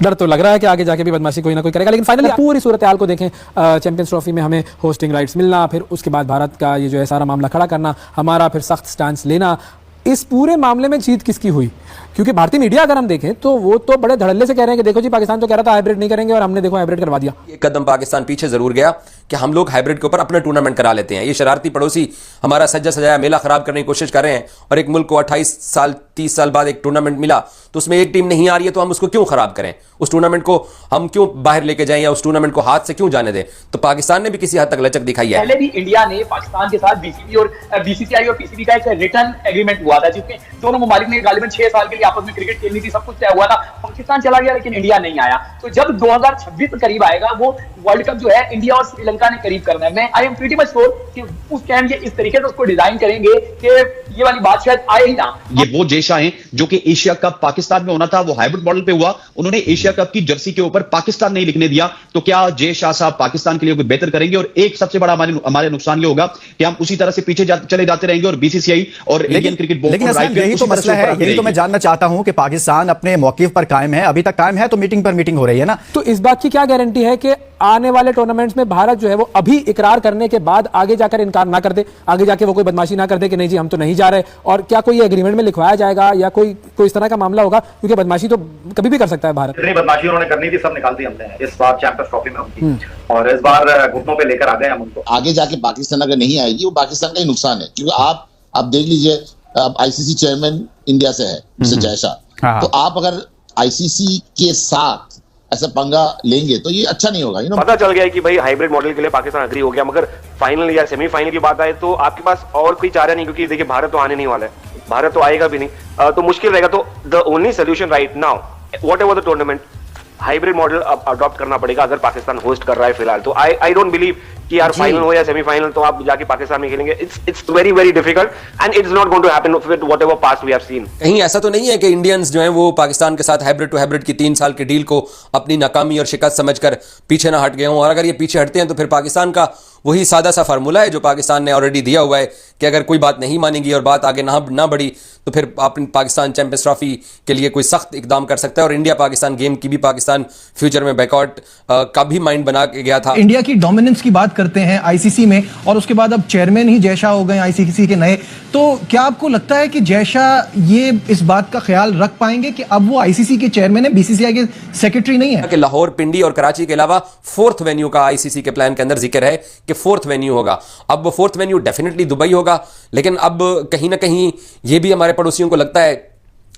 डर तो लग रहा है कि आगे जाके भी बदमाशी कोई ना कोई करेगा, लेकिन फाइनली पूरी सूरत हाल को देखें, चैंपियंस ट्रॉफी में हमें होस्टिंग राइट्स मिलना, फिर उसके बाद भारत का ये जो है सारा मामला खड़ा करना, हमारा फिर सख्त स्टैंड लेना, इस पूरे मामले में जीत किसकी हुई? क्योंकि भारतीय मीडिया अगर हम देखें तो वो तो बड़े धड़ल्ले से कह रहे हैं कि देखो जी पाकिस्तान तो कह रहा था हाइब्रिड नहीं करेंगे और हमने देखो हाइब्रिड करवा दिया। एक कदम पाकिस्तान पीछे जरूर गया कि हम लोग हाइब्रिड के ऊपर अपना टूर्नामेंट करा लेते हैं। ये शरारती पड़ोसी हमारा सज्जा सजाया मेला खराब करने की कोशिश कर रहे हैं, और एक मुल्क को 28 साल 30 साल बाद एक टूर्नामेंट मिला तो उसमें एक टीम नहीं आ रही है, तो हम उसको क्यों खराब करें? उस टूर्नामेंट को हम क्यों बाहर लेके जाएं या उस टूर्नामेंट को हाथ से क्यों जाने दें? तो पाकिस्तान ने भी किसी हद तक लचक दिखाई है। पहले भी इंडिया ने पाकिस्तान के साथ बीसीसीआई और पीसीबी का एक रिटर्न एग्रीमेंट हुआ था, जिसमें दोनों ममालिक ने गालिबन 6 साल के लिए आपस में क्रिकेट खेलनी थी, सब कुछ तय हुआ था। पाकिस्तान चला गया लेकिन इंडिया नहीं आया। तो जब 2026 करीब आएगा, वो वर्ल्ड कप जो है इंडिया और श्रीलंका ने करीब करना है। मैं I am pretty much sure कि उस टाइम ये इस तरीके से उसको डिजाइन करेंगे कि ये वाली बात शायद आए ही ना। ये वो जय शाह हैं जो कि एशिया कप पाकिस्तान में होना था, वो हाइब्रिड मॉडल पे हुआ। उन्होंने एशिया कप की जर्सी के ऊपर पाकिस्तान नहीं लिखने दिया। तो क्या जय शाह साहब पाकिस्तान के लिए कोई बेहतर करेंगे? और एक सबसे बड़ा हमारे नुकसान ये होगा कि हम उसी तरह से पीछे चले जाते रहेंगे, और बीसीसीआई और इंडियन क्रिकेट बोर्ड यही तो मसला है। यही तो मैं जानना चाहता हूं कि पाकिस्तान अपने मौकिफ पर कायम है, अभी तक कायम है, तो मीटिंग पर मीटिंग हो रही है ना। तो इस बात की क्या गारंटी है कि आने वाले टूर्नामेंट्स में भारत जो है वो अभी इकरार करने के बाद आगे जाकर इनकार ना कर दे, आगे जाके वो कोई बदमाशी ना कर दे कि नहीं जी हम तो नहीं जा रहे? और क्या कोई एग्रीमेंट में लिखवाया जाएगा या कोई इस तरह का मामला होगा? क्योंकि बदमाशी तो कभी भी कर सकता है भारत। जितनी बदमाशी उन्होंने करनी थी सब निकाल दी हमने इस बार चैंपियंस ट्रॉफी में उनकी, और इस बार घुटनों पे लेकर आ गए हम उनको। आगे जाके पाकिस्तान अगर नहीं आएगी, वो पाकिस्तान का ही नुकसान है। क्योंकि आप देख लीजिए, अब आईसीसी चेयरमैन इंडिया से है, मिस्टर जय शाह। तो आप अगर आईसीसी के साथ ऐसा पंगा लेंगे तो ये अच्छा नहीं होगा। पता चल गया है कि भाई हाइब्रिड मॉडल के लिए पाकिस्तान अग्री हो गया, मगर फाइनल या सेमीफाइनल की बात आए तो आपके पास और कोई चारा नहीं, क्योंकि देखिए भारत तो आने नहीं वाला है, भारत तो आएगा भी नहीं, तो मुश्किल रहेगा। तो the only solution right now, what ever the tournament, hybrid model अब अडॉप्ट करना पड़ेगा अगर पाकिस्तान होस्ट कर रहा है फिलहाल। तो आई डोंट बिलीव कि यार फाइनल हो या सेमीफाइनल तो आप जाके पाकिस्तान में खेलेंगे। It's very very difficult and it's not going to happen with whatever past we have seen. कहीं ऐसा तो नहीं है कि इंडियंस जो हैं वो पाकिस्तान के साथ हाइब्रिड टू हाइब्रिड की 3 साल की डील को अपनी नाकामी और शिकस्त समझकर पीछे ना हट गए हों? और अगर ये पीछे हटते हैं तो फिर पाकिस्तान का वही सादा सा फार्मूला है जो पाकिस्तान ने ऑलरेडी दिया हुआ है कि अगर कोई बात नहीं मानेगी और बात आगे ना बढ़ी तो फिर पाकिस्तान चैंपियंस ट्रॉफी के लिए कोई सख्त इकदाम कर सकता है। और इंडिया पाकिस्तान गेम की भी पाकिस्तान फ्यूचर में बैकआउट का भी माइंड बना के गया था। इंडिया की डोमिनेंस की बात करते हैं आईसीसी में, और उसके बाद अब चेयरमैन ही जय शाह हो गए आईसीसी के नए। तो क्या आपको लगता है कि जय शाह ये इस बात का ख्याल रख पाएंगे कि अब वो आईसीसी के चेयरमैन है, बीसीसीआई के सेक्रेटरी नहीं है? कि लाहौर, पिंडी और कराची के अलावा 4th वेन्यू का आईसीसी के प्लान के अंदर जिक्र है कि 4th वेन्यू होगा। अब वो 4th वेन्यू डेफिनेटली दुबई होगा, लेकिन अब कहीं ना कहीं ये भी हमारे पड़ोसियों को लगता है,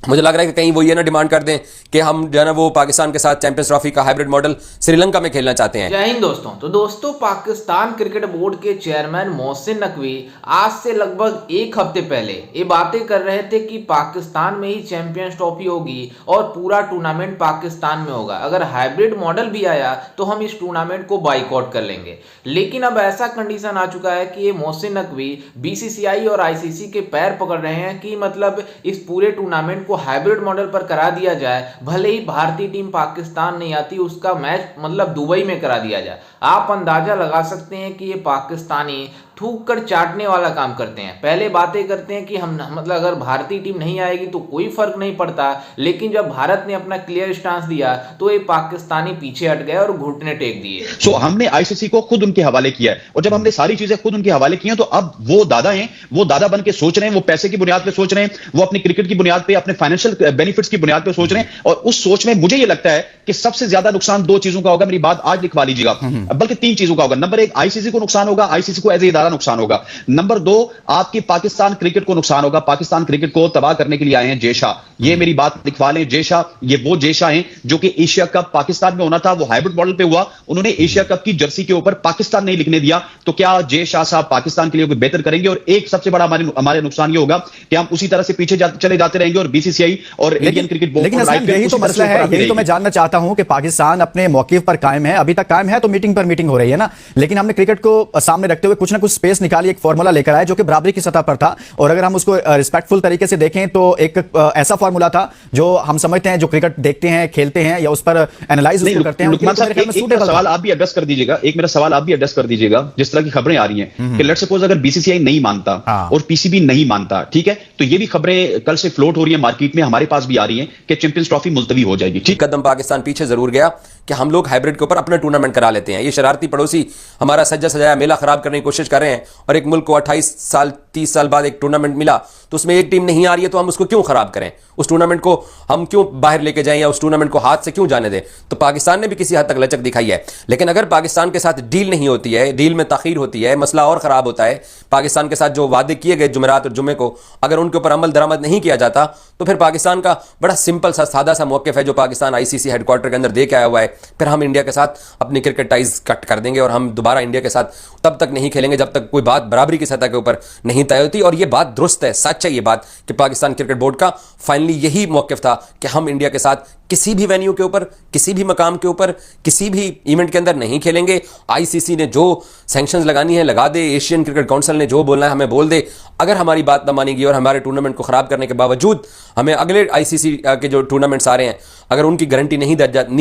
मुझे लग रहा है कि कहीं वो ये ना डिमांड कर दें कि हम जो है ना वो पाकिस्तान के साथ चैंपियंस ट्रॉफी का हाइब्रिड मॉडल श्रीलंका में खेलना चाहते हैं। जय हिंद दोस्तों। तो दोस्तों, पाकिस्तान क्रिकेट बोर्ड के चेयरमैन मोहसिन नकवी आज से लगभग 1 हफ्ते पहले ये बातें कर रहे थे कि पाकिस्तान में ही चैंपियंस ट्रॉफी होगी और पूरा टूर्नामेंट पाकिस्तान में होगा। अगर हाइब्रिड मॉडल भी आया तो हम इस टूर्नामेंट को बाइकआउट कर लेंगे। लेकिन अब ऐसा कंडीशन आ चुका है कि ये मोहसिन नकवी बीसीसीआई और आईसीसी के पैर पकड़ रहे हैं कि मतलब इस पूरे टूर्नामेंट को हाइब्रिड मॉडल पर करा दिया जाए, भले ही भारतीय टीम पाकिस्तान नहीं आती, उसका मैच मतलब दुबई में करा दिया जाए। आप अंदाजा लगा सकते हैं कि ये पाकिस्तानी थूक कर चाटने वाला काम करते हैं। पहले बातें करते हैं कि हम मतलब अगर भारतीय टीम नहीं आएगी तो कोई फर्क नहीं पड़ता, लेकिन जब भारत ने अपना क्लियर स्टांस दिया तो ये पाकिस्तानी पीछे हट गए और घुटने टेक दिए। हमने आईसीसी को खुद उनके हवाले किया है, और जब हमने सारी चीजें खुद उनके हवाले की हैं तो अब वो दादा हैं, वो दादा बन के सोच रहे हैं, वो पैसे की बुनियाद पे सोच रहे हैं, वो अपनी क्रिकेट की बुनियाद पे, अपने फाइनेंशियल बेनिफिट्स की बुनियाद पे सोच रहे हैं। और उस सोच में मुझे ये लगता है कि सबसे ज्यादा नुकसान 2 चीजों का होगा। मेरी बात आज लिखवा लीजिएगा, बल्कि 3 चीजों का होगा। नंबर 1, आईसीसी को नुकसान होगा, आईसीसी को एज ए इदारा नुकसान होगा। नंबर 2, आपकी पाकिस्तान क्रिकेट को नुकसान होगा। पाकिस्तान क्रिकेट को तबाह करने के लिए आए हैं जय शाह। ये मेरी बात लिखवा लें, जय शाह ये वो जय शाह हैं जो कि एशिया कप पाकिस्तान में होना था, वो हाइब्रिड मॉडल पे हुआ। उन्होंने एशिया कप की जर्सी के ऊपर पाकिस्तान नहीं लिखने दिया। तो क्या जय शाह साहब पाकिस्तान के लिए कोई बेहतर करेंगे? और एक सबसे बड़ा हमारे नुकसान ये होगा कि हम उसी तरह से पीछे चले जाते रहेंगे, और बीसीसीआई और इंडियन क्रिकेट बोर्ड यही तो मसला है। यही तो मैं जानना चाहता हूं कि पाकिस्तान अपने मौकिफ पर कायम है, अभी तक कायम है, तो मीटिंग पर मीटिंग हो रही है ना। लेकिन हमने क्रिकेट को सामने रखते हुए कुछ ना कुछ स्पेस निकाली, एक फॉर्मूला लेकर आए जो कि बराबरी की सतह पर था। और अगर हम उसको रिस्पेक्टफुल तरीके से देखें तो एक ऐसा फॉर्मूला था जो हम समझते हैं, जो क्रिकेट देखते हैं, खेलते हैं या उस पर एनालाइज करते हैं। लुकमान साहब, एक सवाल आप भी एड्रेस कर दीजिएगा, एक मेरा सवाल आप भी एड्रेस कर दीजिएगा। जिस तरह की खबरें आ रही हैं कि लेट्स सपोज अगर बीसीसीआई नहीं मानता और पीसीबी नहीं मानता, ठीक है, तो ये भी खबरें कल से फ्लोट हो रही है मार्केट में, हमारे पास भी आ रही हैं कि चैंपियंस ट्रॉफी मुलतवी हो जाएगी। ठीक कदम पाकिस्तान पीछे जरूर गया कि हम लोग हाइब्रिड के ऊपर अपना टूर्नामेंट करा लेते हैं। ये शरारती पड़ोसी हमारा सज्जा सजाया मेला खराब करने की कोशिश कर रहे हैं, और एक मुल्क को 28 साल 30 साल बाद एक टूर्नामेंट मिला तो उसमें एक टीम नहीं आ रही है, तो हम उसको क्यों खराब करें? उस टूर्नामेंट को हम क्यों बाहर लेके जाएं या उस टूर्नामेंट को हाथ से क्यों जाने दें? तो पाकिस्तान ने भी किसी हद तक लचक दिखाई है, लेकिन अगर पाकिस्तान के साथ डील नहीं होती है, डील में ताखीर होती है, मसला और खराब होता है, पाकिस्तान के साथ जो वादे किए गए जुमेरात और जुम्मे को अगर उनके ऊपर अमल दरामद नहीं किया जाता, तो फिर पाकिस्तान का बड़ा सिंपल सा सादा सा मौक़िफ़ है जो पाकिस्तान आईसीसी हेडक्वार्टर के अंदर दे के आया हुआ है, फिर हम इंडिया के साथ अपनी क्रिकेट टाइज कट कर देंगे और हम दोबारा इंडिया के साथ तब तक नहीं खेलेंगे जब तक कोई बात बराबरी की सतह के ऊपर नहीं तय होती। और ये बात दुरुस्त है, सच है ये बात कि पाकिस्तान क्रिकेट बोर्ड का फाइनली यही मौक़िफ़ था कि हम इंडिया के साथ किसी भी वेन्यू के ऊपर, किसी भी मकाम के ऊपर, किसी भी इवेंट के अंदर नहीं खेलेंगे। आईसीसी ने जो सैंक्शंस लगानी है लगा दे, एशियन क्रिकेट काउंसिल ने जो बोलना है हमें बोल दे। अगर हमारी बात ना मानेगी और हमारे टूर्नामेंट को खराब करने के बावजूद हमें अगले आईसीसी के जो टूर्नामेंट्स आ रहे हैं अगर उनकी गारंटी नहीं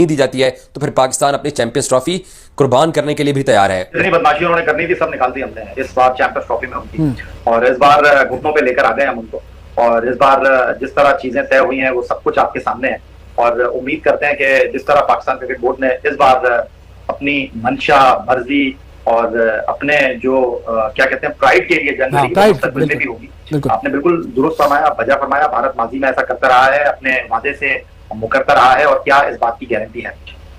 दी जाती है, तो फिर पाकिस्तान अपनी चैंपियंस ट्रॉफी कुर्बान करने के लिए भी तैयार है। जितनी बदमाशी उन्होंने करनी थी सब निकाल दी हमने इस बार चैंपियंस ट्रॉफी में उनकी, और इस बार घुटनों पे लेकर आ गए हम उनको। और इस बार जिस तरह चीजें तय हुई हैं वो सब कुछ आपके सामने है, और उम्मीद करते हैं कि जिस तरह पाकिस्तान क्रिकेट बोर्ड ने इस बार अपनी मंशा, मर्जी और अपने जो क्या कहते हैं प्राइड के लिए जंग भी होगी। आपने बिल्कुल दुरुस्त फरमाया, वजह फरमाया। भारत माजी में ऐसा करता रहा है, अपने वादे से मुकरता रहा है, और क्या इस बात की गारंटी है।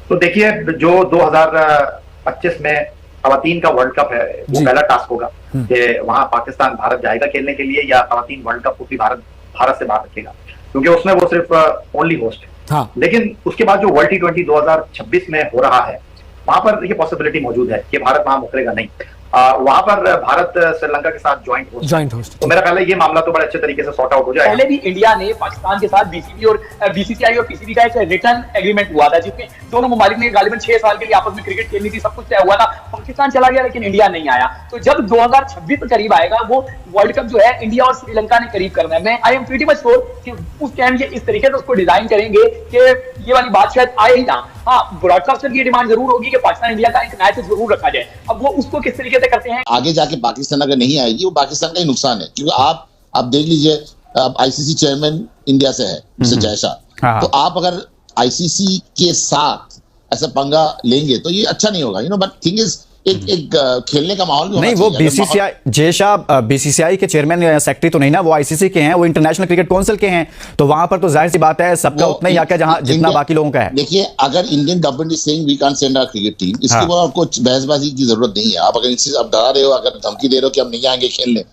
तो देखिए, जो 2025 में खवातीन का वर्ल्ड कप है वो पहला टास्क होगा कि वहां पाकिस्तान भारत जाएगा खेलने के लिए, या खवातीन वर्ल्ड कप को भी भारत से बाहर रखेगा, क्योंकि उसमें वो सिर्फ ओनली होस्ट है। हाँ। लेकिन उसके बाद जो वर्ल्ड T20 2026 में हो रहा है वहां पर ये पॉसिबिलिटी मौजूद है कि भारत वहां मुकरेगा नहीं। वहां पर भारत श्रीलंका के साथ ज्वाइंट होस्ट, तो मेरा ख्याल है ये मामला तो बड़े अच्छे तरीके से सॉर्ट आउट हो जाएगा। पहले भी इंडिया ने पाकिस्तान के साथ बीसीसीआई और पीसीबी का एक रिटर्न एग्रीमेंट हुआ था, जिसमें दोनों ममालिक ने गालिबन 6 साल के लिए आपस में क्रिकेट खेलनी थी, सब कुछ तय हुआ था। पाकिस्तान चला गया लेकिन इंडिया नहीं आया। तो जब 2026 करीब आएगा वो वर्ल्ड कप जो है इंडिया और श्रीलंका ने करीब करना है। मैं I am pretty much sure कि उस टाइम ये इस तरीके से उसको डिजाइन करेंगे कि ये वाली बात शायद आए ही ना। हाँ, ब्रॉडकास्टर की डिमांड जरूर होगी कि पाकिस्तान इंडिया का एक मैच जरूर रखा जाए। अब वो उसको किस तरीके से करते हैं, आगे जाके पाकिस्तान अगर नहीं आएगी वो पाकिस्तान का ही नुकसान है, क्योंकि आप देख लीजिए, अब आईसीसी चेयरमैन इंडिया से है, मिस्टर जयशाह, तो आप अगर आईसीसी के साथ ऐसा पंगा लेंगे तो ये अच्छा नहीं होगा, बट थिंग इज एक खेलने का माहौल भी नहीं। वो बीसीसीआई जयशाह बीसीसीआई के चेयरमैन या सेक्रेटरी तो नहीं ना, वो आईसीसी के हैं, वो इंटरनेशनल क्रिकेट काउंसिल के हैं, तो वहां पर तो जाहिर सी बात है सबका उतना ही आके जहां जितना बाकी लोगों का है। देखिए, अगर Indian government is saying we can't send our cricket team, इसके ऊपर आपको बहसबाजी की जरूरत नहीं है। आप अगर इनसे आप डरा रहे हो, अगर धमकी दे रहे हो कि हम नहीं आएंगे खेलने,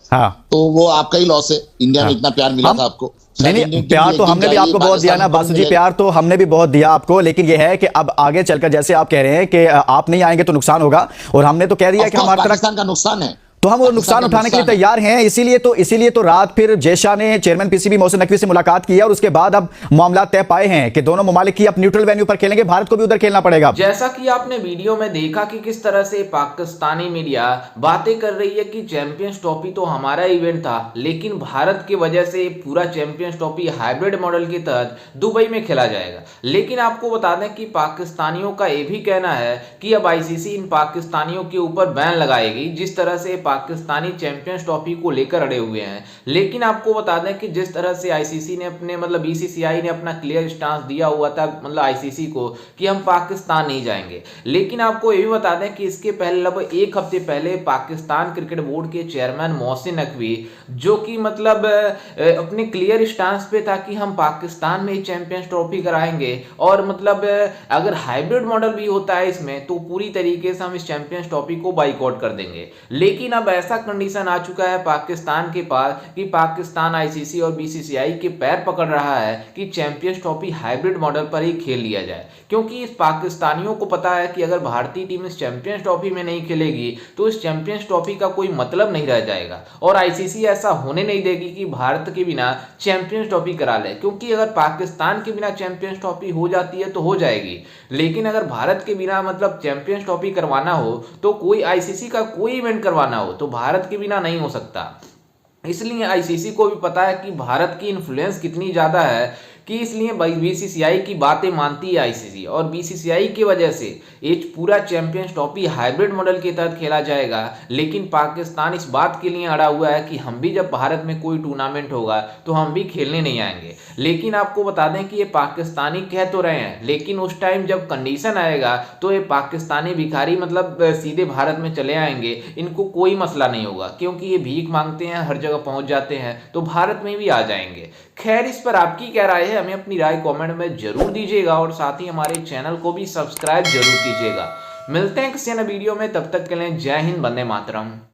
तो वो आपका ही लॉस है। इंडिया में इतना प्यार मिला था आपको। नहीं, प्यार तो हमने भी आपको बहुत दिया ना बासु जी, प्यार तो हमने भी बहुत दिया आपको, लेकिन यह है कि अब आगे चलकर जैसे आप कह रहे हैं कि आप नहीं आएंगे तो नुकसान होगा, और हमने तो कह दिया कि हमारे पाकिस्तान का नुकसान है, तो हम वो नुकसान उठाने के लिए तैयार हैं। इसीलिए तो रात फिर जयशाह ने चेयरमैन पीसीबी मोहसिन नकवी से मुलाकात की है, और उसके बाद अब मामला तय पाए हैं कि दोनों ममालिक की अब न्यूट्रल वेन्यू पर खेलेंगे, भारत को भी उधर खेलना पड़ेगा। जैसा कि आपने वीडियो में देखा कि किस तरह से पाकिस्तानी मीडिया बातें कर रही है कि चैंपियंस ट्रॉफी तो हमारा इवेंट था, लेकिन भारत की वजह से पूरा चैंपियंस ट्रॉफी हाइब्रिड मॉडल के तहत दुबई में खेला जाएगा। लेकिन आपको बता दें कि पाकिस्तानियों का यह भी कहना है कि अब आईसीसी इन पाकिस्तानियों के ऊपर बैन लगाएगी, जिस तरह से पाकिस्तानी चैंपियंस ट्रॉफी को लेकर अड़े हुए हैं। लेकिन आपको बता दें कि जिस तरह से आईसीसी ने अपने बीसीसीआई ने अपना क्लियर स्टांस दिया हुआ था आईसीसी को कि हम पाकिस्तान नहीं जाएंगे, लेकिन आपको ये भी बता दें कि इसके पहले लगभग एक हफ्ते पहले पाकिस्तान क्रिकेट बोर्ड के चेयरमैन मोहसिन नकवी, जो कि अपने क्लियर स्टांस पे था कि हम पाकिस्तान में चैंपियंस ट्रॉफी कराएंगे, और अगर हाइब्रिड मॉडल भी होता है इसमें तो पूरी तरीके से हम इस चैंपियंस ट्रॉफी को बाइकआउट कर देंगे। लेकिन अब ऐसा कंडीशन आ चुका है पाकिस्तान के पास कि पाकिस्तान आईसीसी और बीसीसीआई के पैर पकड़ रहा है कि चैंपियंस ट्रॉफी हाइब्रिड मॉडल पर ही खेल लिया जाए, क्योंकि इस पाकिस्तानियों को पता है कि अगर भारतीय टीम इस चैंपियंस ट्रॉफी में नहीं खेलेगी तो इस चैंपियंस ट्रॉफी का कोई मतलब नहीं रह जाएगा, और आईसीसी ऐसा होने नहीं देगी कि भारत के बिना चैंपियंस ट्रॉफी करा ले। क्योंकि अगर पाकिस्तान के बिना चैंपियंस ट्रॉफी हो जाती है तो हो जाएगी, लेकिन अगर भारत के बिना चैंपियंस ट्रॉफी करवाना हो तो कोई आईसीसी का कोई इवेंट करवाना हो तो भारत के बिना नहीं हो सकता। इसलिए आईसीसी को भी पता है कि भारत की इन्फ्लुएंस कितनी ज़्यादा है कि इसलिए बीसीसीआई की बातें मानती है आईसीसी, और बीसीसीआई की वजह से ये पूरा चैंपियंस ट्रॉफी हाइब्रिड मॉडल के तहत खेला जाएगा। लेकिन पाकिस्तान इस बात के लिए अड़ा हुआ है कि हम भी जब भारत में कोई टूर्नामेंट होगा तो हम भी खेलने नहीं आएंगे। लेकिन आपको बता दें कि ये पाकिस्तानी कह तो रहे हैं, लेकिन उस टाइम जब कंडीशन आएगा तो ये पाकिस्तानी भिखारी मतलब सीधे भारत में चले आएंगे, इनको कोई मसला नहीं होगा क्योंकि ये भीख मांगते हैं, हर जगह पहुंच जाते हैं, तो भारत में भी आ जाएंगे। खैर, इस पर आपकी क्या राय है हमें अपनी राय कमेंट में जरूर दीजिएगा, और साथ ही हमारे चैनल को भी सब्सक्राइब जरूर कीजिएगा। मिलते हैं किसी नए वीडियो में, तब तक के लिए जय हिंद, वंदे मातरम।